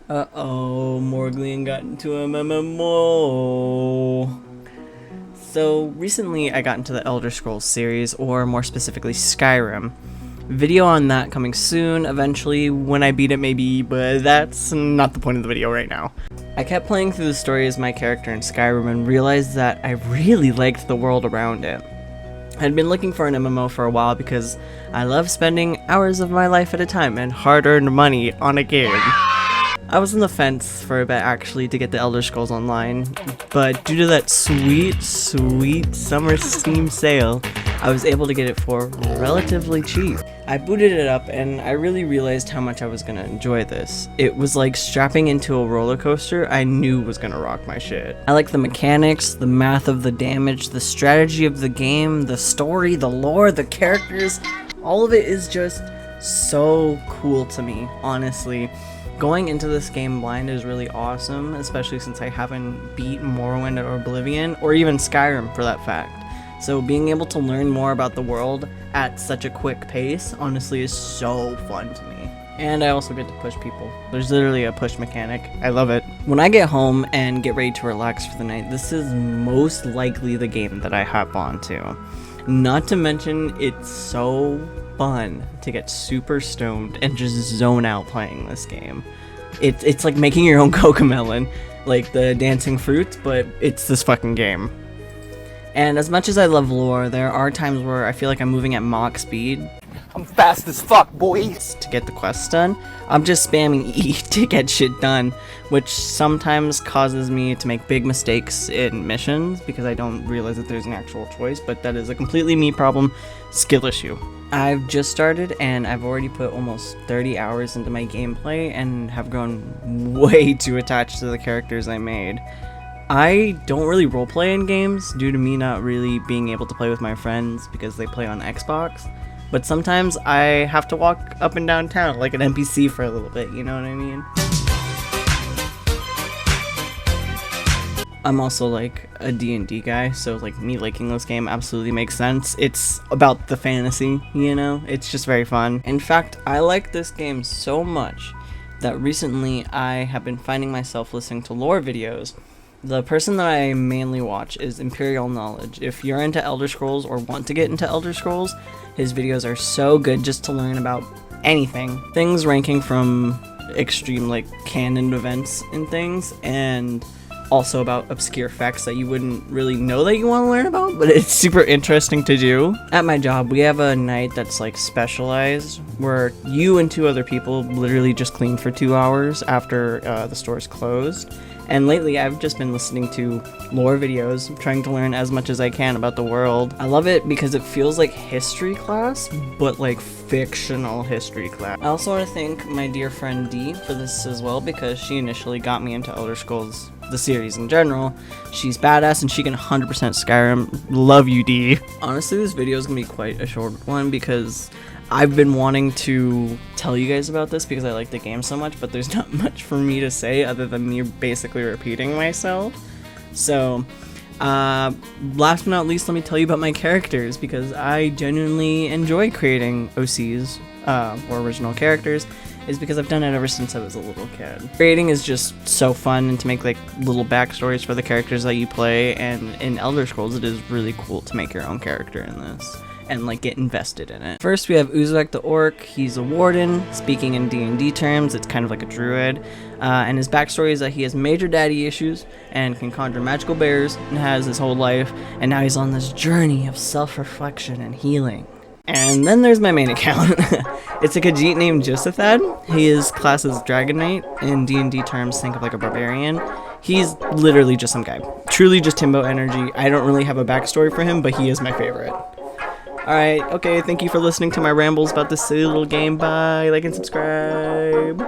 Uh-oh, Morglian got into a MMO. So, recently I got into the Elder Scrolls series, or more specifically Skyrim. Video on that coming soon, eventually, when I beat it maybe, but that's not the point of the video right now. I kept playing through the story as my character in Skyrim and realized that I really liked the world around it. I'd been looking for an MMO for a while because I love spending hours of my life at a time and hard-earned money on a game. I was on the fence for a bit actually to get the Elder Scrolls Online, but due to that sweet summer Steam sale, I was able to get it for relatively cheap. I booted it up and I really realized how much I was gonna enjoy this. It was like strapping into a roller coaster I knew was gonna rock my shit. I like the mechanics, the math of the damage, the strategy of the game, the story, the lore, the characters. All of it is just so cool to me, honestly. Going into this game blind is really awesome, especially since I haven't beat Morrowind or Oblivion, or even Skyrim for that fact. So being able to learn more about the world at such a quick pace, honestly, is so fun to me. And I also get to push people. There's literally a push mechanic. I love it. When I get home and get ready to relax for the night, this is most likely the game that I hop onto. Not to mention, it's so fun to get super stoned and just zone out playing this game. It's like making your own Cocomelon, like the dancing fruits, but it's this fucking game. And as much as I love lore, there are times where I feel like I'm moving at Mach speed. I'm fast as fuck, boys! To get the quests done, I'm just spamming E to get shit done, which sometimes causes me to make big mistakes in missions because I don't realize that there's an actual choice, but that is a completely me problem, skill issue. I've just started and I've already put almost 30 hours into my gameplay and have grown way too attached to the characters I made. I don't really roleplay in games due to me not really being able to play with my friends because they play on Xbox. But sometimes I have to walk up and down town like an NPC for a little bit, you know what I mean? I'm also like a D&D guy, so like me liking this game absolutely makes sense. It's about the fantasy, you know? It's just very fun. In fact, I like this game so much that recently I have been finding myself listening to lore videos. The person that I mainly watch is Imperial Knowledge. If you're into Elder Scrolls or want to get into Elder Scrolls, his videos are so good just to learn about anything. Things ranking from extreme like canon events and things, and also about obscure facts that you wouldn't really know that you want to learn about, but it's super interesting to do. At my job, we have a night that's like specialized, where you and 2 other people literally just clean for 2 hours after the store's closed. And lately, I've just been listening to lore videos, trying to learn as much as I can about the world. I love it because it feels like history class, but like fictional history class. I also want to thank my dear friend Dee for this as well, because she initially got me into Elder Scrolls, the series in general. She's badass and she can 100% Skyrim. Love you, Dee. Honestly, this video is gonna be quite a short one because I've been wanting to tell you guys about this because I like the game so much, but there's not much for me to say other than me basically repeating myself. So, last but not least, let me tell you about my characters because I genuinely enjoy creating OCs, or original characters, is because I've done it ever since I was a little kid. Creating is just so fun, and to make like little backstories for the characters that you play, and in Elder Scrolls it is really cool to make your own character in this and like get invested in it. First we have Uzbek the Orc. He's a warden. Speaking in D&D terms, it's kind of like a druid. And his backstory is that he has major daddy issues and can conjure magical bears and has his whole life, and now he's on this journey of self-reflection and healing. And then there's my main account. It's a Khajiit named Josathad. His class is Dragon Knight. In D&D terms, think of like a barbarian. He's literally just some guy. Truly just Timbo energy. I don't really have a backstory for him, but he is my favorite. Alright, okay, thank you for listening to my rambles about this silly little game. Bye, like and subscribe.